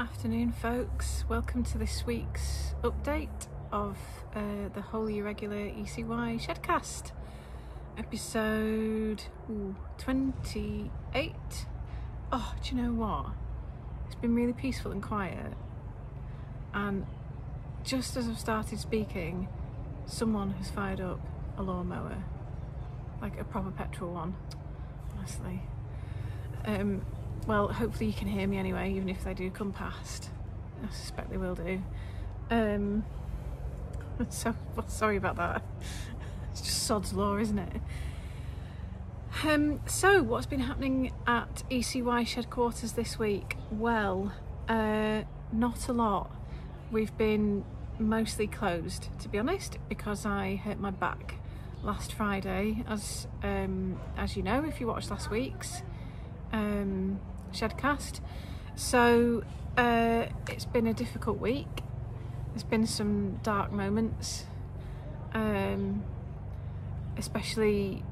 Afternoon folks, welcome to this week's update of the Wholly Irregular ECY Shedcast, episode 28. Oh, do you know what? It's been really peaceful and quiet, and just as I've started speaking, someone has fired up a lawnmower, like a proper petrol one, honestly. Well, hopefully you can hear me anyway, even if they do come past. I suspect they will do. So sorry about that. It's just sod's law, isn't it? So what's been happening at ECY Shedquarters this week? Well, not a lot. We've been mostly closed, to be honest, because I hurt my back last Friday, as you know if you watched last week's Shedcast. So it's been a difficult week. There's been some dark moments, especially,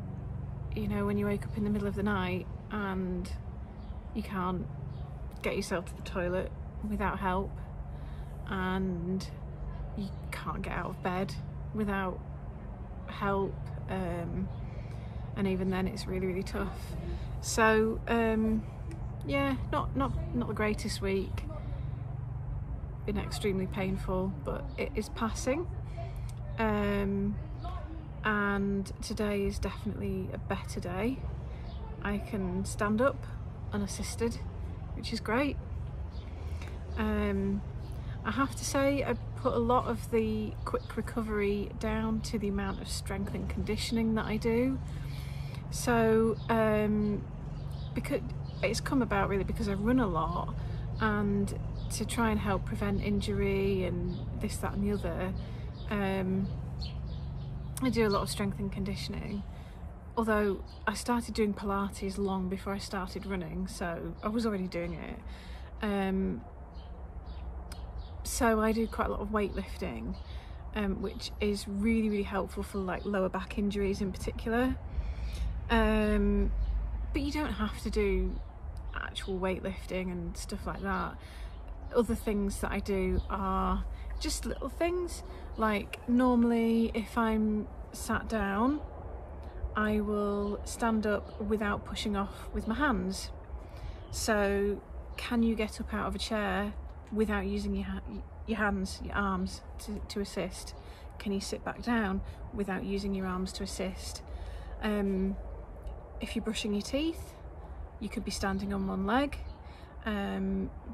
you know, when you wake up in the middle of the night and you can't get yourself to the toilet without help, and you can't get out of bed without help, and even then it's really tough. So yeah, not the greatest week. Been extremely painful, but it is passing. And today is definitely a better day. I can stand up unassisted, which is great. I have to say I put a lot of the quick recovery down to the amount of strength and conditioning that I do. So because it's come about really because I run a lot, and to try and help prevent injury and this, that and the other, I do a lot of strength and conditioning, although I started doing Pilates long before I started running, so I was already doing it. So I do quite a lot of weightlifting, which is really helpful for like lower back injuries in particular. But you don't have to do actual weightlifting and stuff like that. Other things that I do are just little things, like normally if I'm sat down I will stand up without pushing off with my hands. So can you get up out of a chair without using your hands, your arms to assist? Can you sit back down without using your arms to assist? If you're brushing your teeth, you could be standing on one leg.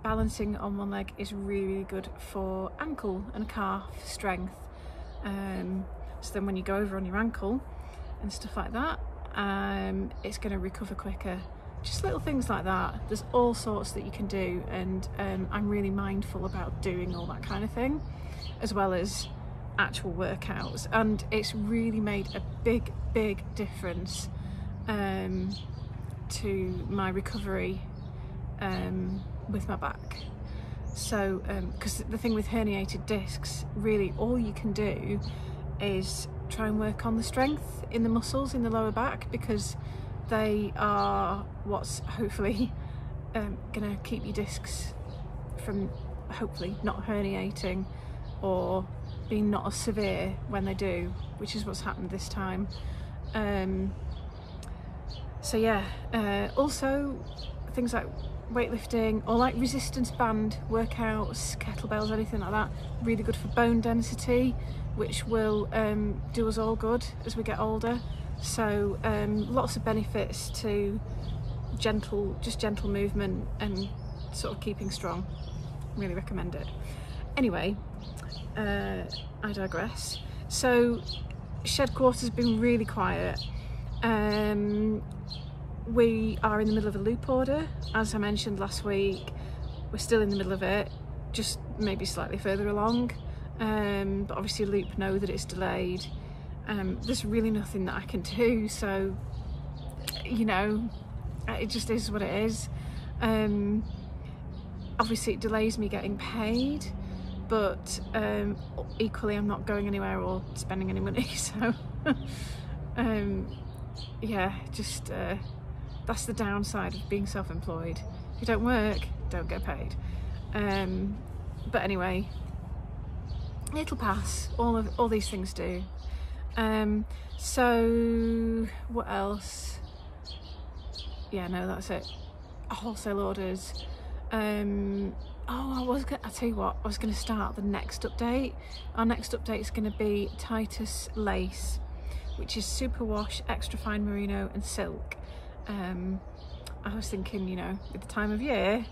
Balancing on one leg is really good for ankle and calf strength. So then when you go over on your ankle and stuff like that, it's going to recover quicker. Just little things like that. There's all sorts that you can do, and I'm really mindful about doing all that kind of thing, as well as actual workouts, and it's really made a big difference to my recovery with my back. So because the thing with herniated discs, really all you can do is try and work on the strength in the muscles in the lower back, because they are what's hopefully gonna keep your discs from hopefully not herniating or being not as severe when they do, which is what's happened this time. So yeah, also things like weightlifting or like resistance band workouts, kettlebells, anything like that, really good for bone density, which will do us all good as we get older. So lots of benefits to gentle movement and sort of keeping strong. Really recommend it. Anyway, I digress. So Shedquarters has been really quiet. We are in the middle of a loop order, as I mentioned last week. We're still in the middle of it, just maybe slightly further along, but obviously Loop know that it's delayed. There's really nothing that I can do, so you know, it just is what it is. Obviously it delays me getting paid, but equally I'm not going anywhere or spending any money, so yeah, just that's the downside of being self-employed. If you don't work, don't get paid. But anyway, it'll pass. All these things do. So what else? Yeah, no, that's it. Wholesale orders. I'll tell you what, I was going to start the next update. Our next update is going to be Titus lace, which is superwash, extra fine merino and silk. I was thinking, you know, at the time of year,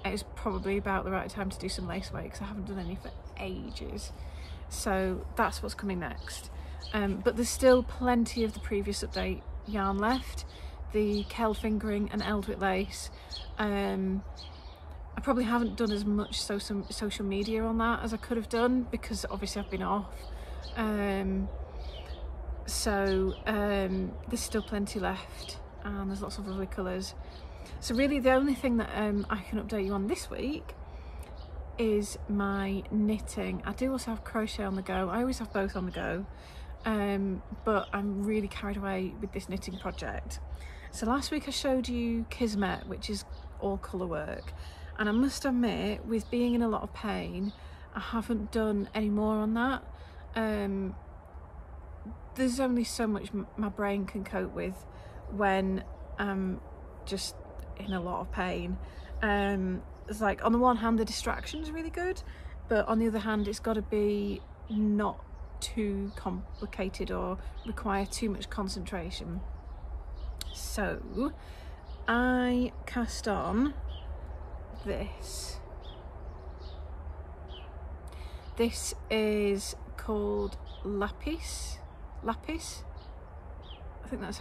it's probably about the right time to do some lace weight, because I haven't done any for ages. So that's what's coming next. But there's still plenty of the previous update yarn left. The Kell fingering and Eldwick lace. I probably haven't done as much social media on that as I could have done, because obviously I've been off. There's still plenty left, and there's lots of lovely colours. So really the only thing that I can update you on this week is my knitting. I do also have crochet on the go. I always have both on the go, but I'm really carried away with this knitting project. So last week I showed you Kismet, which is all colour work, and I must admit, with being in a lot of pain, I haven't done any more on that. There's only so much my brain can cope with when I'm just in a lot of pain. It's like, on the one hand, the distraction's really good, but on the other hand, it's got to be not too complicated or require too much concentration. So I cast on this. This is called Lapis. I think that's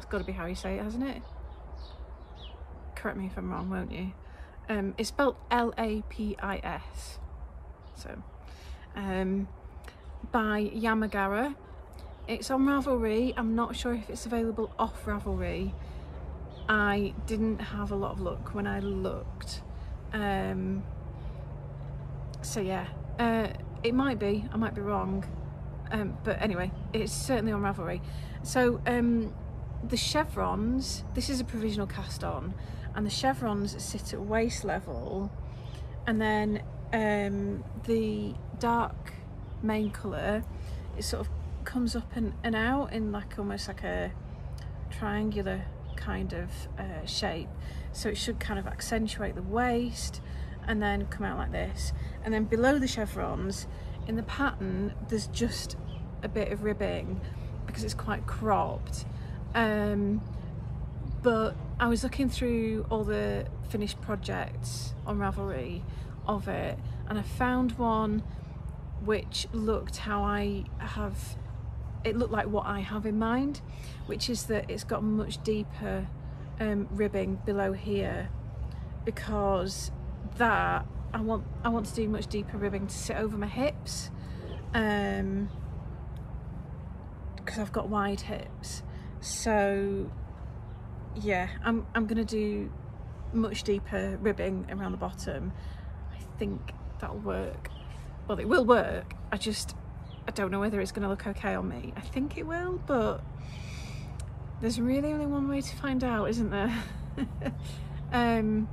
got to be how you say it, hasn't it? Correct me if I'm wrong, won't you? It's spelled Lapis. So, by Yamagara. It's on Ravelry. I'm not sure if it's available off Ravelry. I didn't have a lot of luck when I looked. So yeah, it might be. I might be wrong. But anyway, it's certainly on Ravelry. So the chevrons, this is a provisional cast on, and the chevrons sit at waist level, and then the dark main colour, it sort of comes up and out in like almost like a triangular kind of shape, so it should kind of accentuate the waist and then come out like this. And then below the chevrons in the pattern there's just a bit of ribbing because it's quite cropped, but I was looking through all the finished projects on Ravelry of it, and I found one which looked it looked like what I have in mind, which is that it's got much deeper ribbing below here, because that I want to do much deeper ribbing to sit over my hips, because I've got wide hips. So yeah, I'm gonna do much deeper ribbing around the bottom. I think that'll work. Well, it will work. I don't know whether it's going to look okay on me. I think it will, but there's really only one way to find out, isn't there? And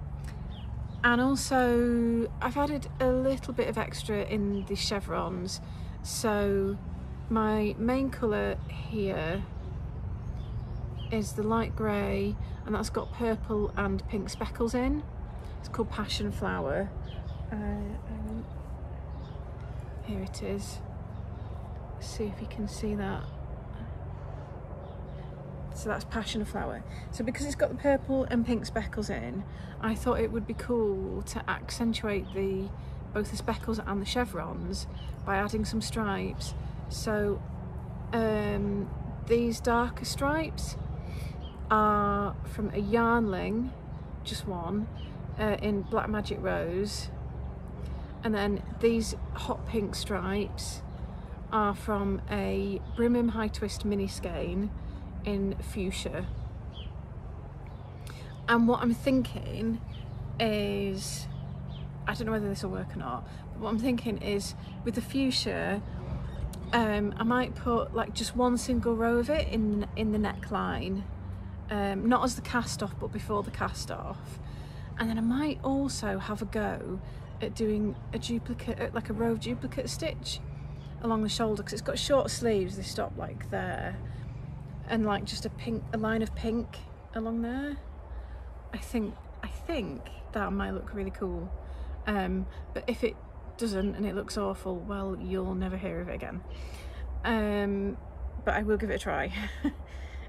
also I've added a little bit of extra in the chevrons. So my main colour here is the light grey, and that's got purple and pink speckles in. It's called Passion Flower. Here it is. See if you can see that. So that's Passion Flower. So because it's got the purple and pink speckles in, I thought it would be cool to accentuate both the speckles and the chevrons by adding some stripes. So these darker stripes are from a Yarnling, just one, in Black Magic Rose, and then these hot pink stripes are from a Brimham High Twist mini skein in Fuchsia. And what I'm thinking is, I don't know whether this will work or not, but what I'm thinking is with the Fuchsia, I might put like just one single row of it in the neckline, not as the cast off but before the cast off, And then I might also have a go at doing a duplicate, like a row of duplicate stitch along the shoulder, because it's got short sleeves, they stop like there, and like just a line of pink along there. I think that might look really cool. But if it doesn't and it looks awful, well, you'll never hear of it again. But I will give it a try.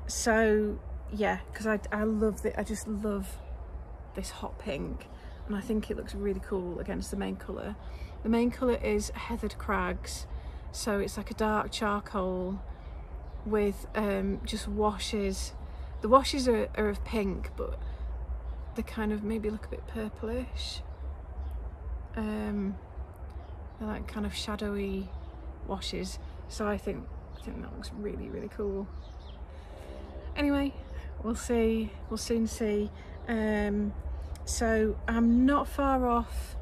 So yeah, because I love it. I just love this hot pink, and I think it looks really cool against the main colour. The main colour is Heathered Crags, so it's like a dark charcoal with just washes. The washes are of pink, but they kind of maybe look a bit purplish. They're like kind of shadowy washes, so I think that looks really, really cool. Anyway, we'll see, we'll soon see. So I'm not far off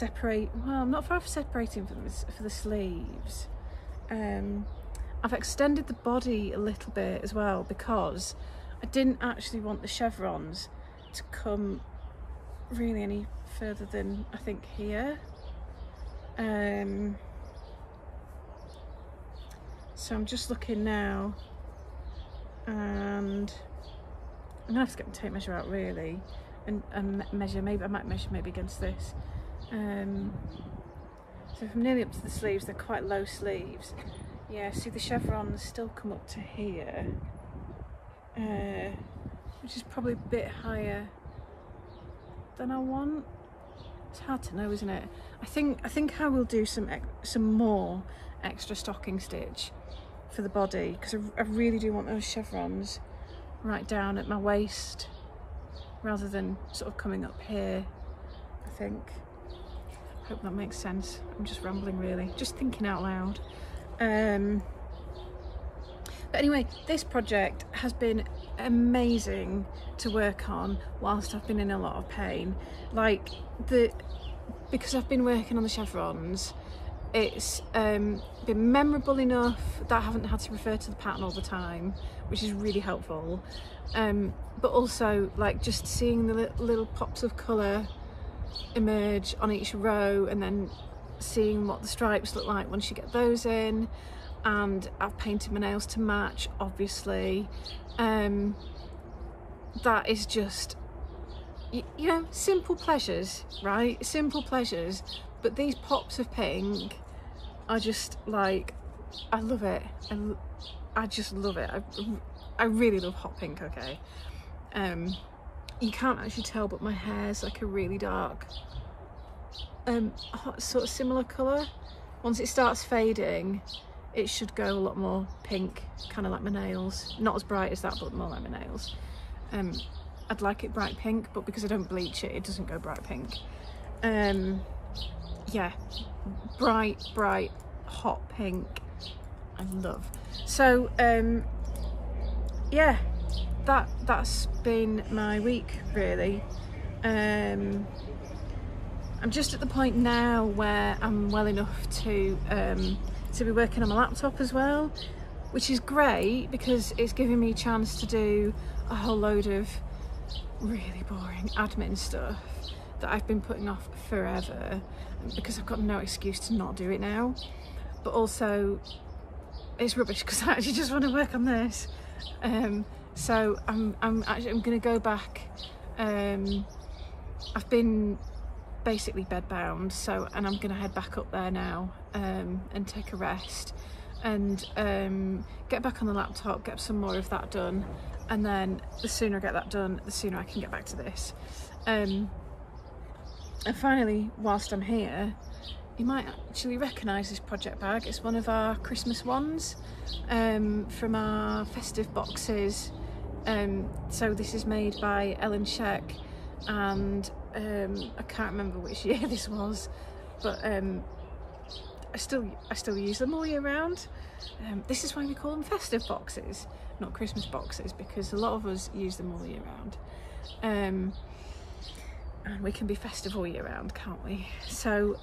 I'm not far off separating for the sleeves. I've extended the body a little bit as well, because I didn't actually want the chevrons to come really any further than I think here. So I'm just looking now, and I'm gonna have to get my tape measure out really, and measure. Maybe I might measure maybe against this. So if I'm nearly up to the sleeves, they're quite low sleeves. Yeah, see the chevrons still come up to here, which is probably a bit higher than I want. It's hard to know, isn't it? I think I will do some more extra stocking stitch for the body, because I really do want those chevrons right down at my waist rather than sort of coming up here, I think. Hope that makes sense. I'm just rambling really, just thinking out loud. But anyway, this project has been amazing to work on whilst I've been in a lot of pain. Like, because I've been working on the chevrons, it's been memorable enough that I haven't had to refer to the pattern all the time, which is really helpful. But also, like, just seeing the little pops of colour emerge on each row, and then seeing what the stripes look like once you get those in. And I've painted my nails to match, obviously. That is just, you know, simple pleasures, right? Simple pleasures. But these pops of pink are just like, I love it. I just love it. I really love hot pink, okay? You can't actually tell, but my hair's like a really dark, sort of similar colour. Once it starts fading, it should go a lot more pink, kind of like my nails. Not as bright as that, but more like my nails. I'd like it bright pink, but because I don't bleach it, it doesn't go bright pink. Yeah, bright, hot pink, I love. So, yeah, that's been my week, really. I'm just at the point now where I'm well enough to be working on my laptop as well, which is great because it's giving me a chance to do a whole load of really boring admin stuff that I've been putting off forever, because I've got no excuse to not do it now. But also it's rubbish because I actually just want to work on this. So I'm going to go back. I've been basically bedbound, and I'm going to head back up there now, and take a rest, and get back on the laptop, get some more of that done, and then the sooner I get that done, the sooner I can get back to this. And finally, whilst I'm here, you might actually recognise this project bag. It's one of our Christmas ones, from our festive boxes. So this is made by Ellen Sheck, and I can't remember which year this was, but I still use them all year round. This is why we call them festive boxes, not Christmas boxes, because a lot of us use them all year round. And we can be festive all year round, can't we? So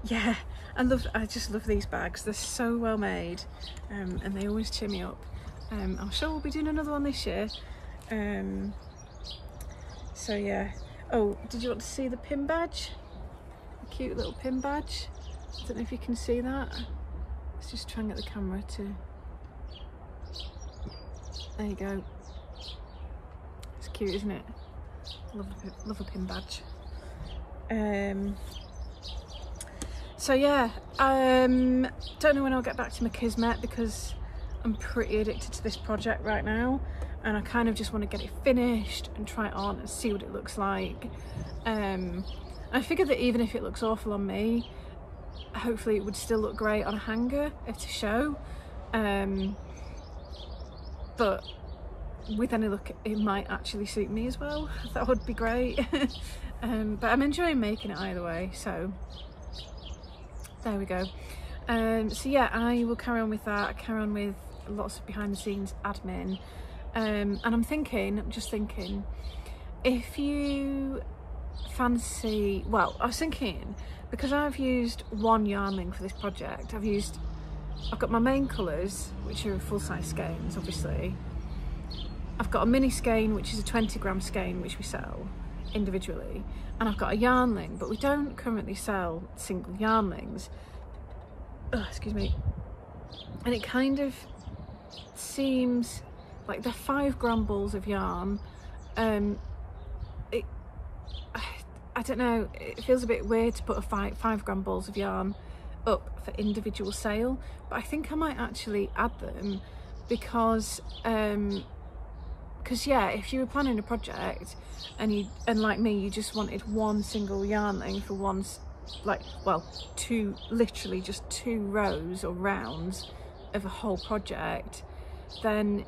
yeah, I just love these bags. They're so well made, and they always cheer me up. I'm sure we'll be doing another one this year. So yeah. Oh, did you want to see the pin badge? A cute little pin badge. I don't know if you can see that. Let's just try and get the camera to... There you go. It's cute, isn't it? Love a pin badge. So yeah, don't know when I'll get back to my Kismet because I'm pretty addicted to this project right now, and I kind of just want to get it finished and try it on and see what it looks like. I figured that even if it looks awful on me, hopefully it would still look great on a hanger to show. But with any luck, it might actually suit me as well. That would be great. But I'm enjoying making it either way, so there we go. So yeah, I will carry on with that, carry on with lots of behind the scenes admin. And I'm just thinking, if you fancy, well, I was thinking, because I've used one yarning for this project, I've got my main colours, which are full-size skeins, obviously. I've got a mini skein, which is a 20-gram skein, which we sell individually. And I've got a yarnling, but we don't currently sell single yarnlings. Oh, excuse me. And it kind of seems like the 5-gram balls of yarn. I don't know, it feels a bit weird to put a 5-gram balls of yarn up for individual sale, but I think I might actually add them because yeah, if you were planning a project and like me, you just wanted one single yarnling for literally just 2 rows or rounds of a whole project, then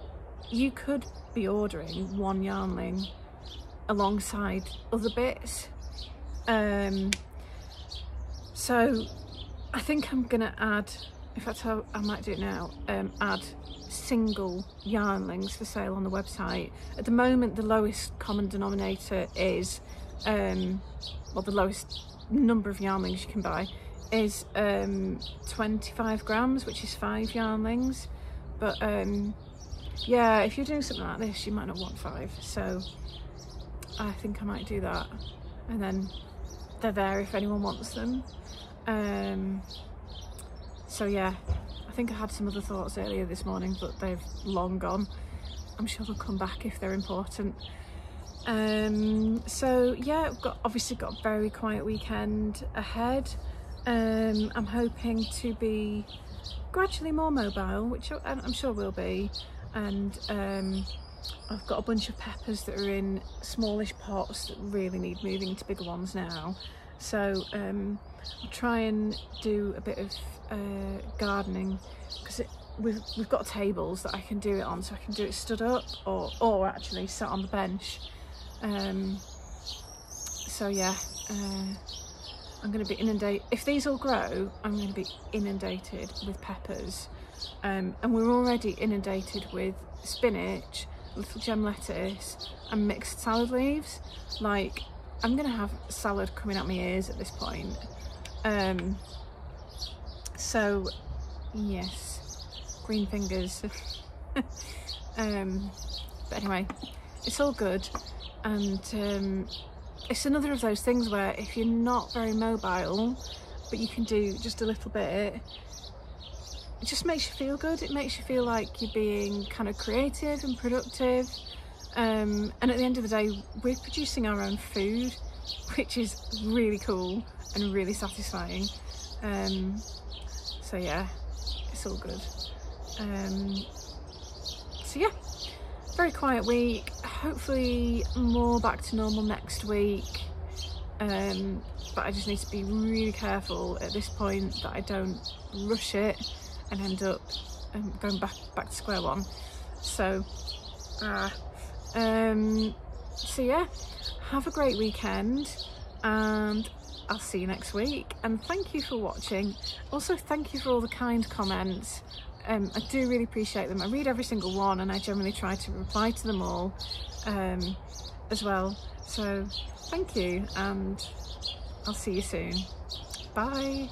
you could be ordering one yarnling alongside other bits. So I think I'm gonna add, in fact I might do it now, add single yarnlings for sale on the website. At the moment the lowest common denominator is, well, the lowest number of yarnlings you can buy is 25 grams, which is 5 yarnlings. But yeah, if you're doing something like this you might not want 5, so I think I might do that, and then they're there if anyone wants them. So yeah, I think I had some other thoughts earlier this morning, but they've long gone. I'm sure they'll come back if they're important. So yeah, I've obviously got a very quiet weekend ahead. I'm hoping to be gradually more mobile, which I'm sure will be, and I've got a bunch of peppers that are in smallish pots that really need moving to bigger ones now. So I'll try and do a bit of gardening, because we've got tables that I can do it on, so I can do it stood up or actually sat on the bench. So yeah, I'm going to be inundated. If these all grow, I'm going to be inundated with peppers, and we're already inundated with spinach, little gem lettuce and mixed salad leaves. Like, I'm gonna have salad coming out my ears at this point. So yes, green fingers. But anyway, it's all good, and it's another of those things where if you're not very mobile but you can do just a little bit, it just makes you feel good. It makes you feel like you're being kind of creative and productive, and at the end of the day we're producing our own food, which is really cool and really satisfying. So yeah, it's all good. So yeah, very quiet week, hopefully more back to normal next week, but I just need to be really careful at this point that I don't rush it and end up going back to square one. So so yeah, have a great weekend, and I'll see you next week, and thank you for watching. Also, thank you for all the kind comments. I do really appreciate them. I read every single one, and I generally try to reply to them all as well. So thank you, and I'll see you soon. Bye.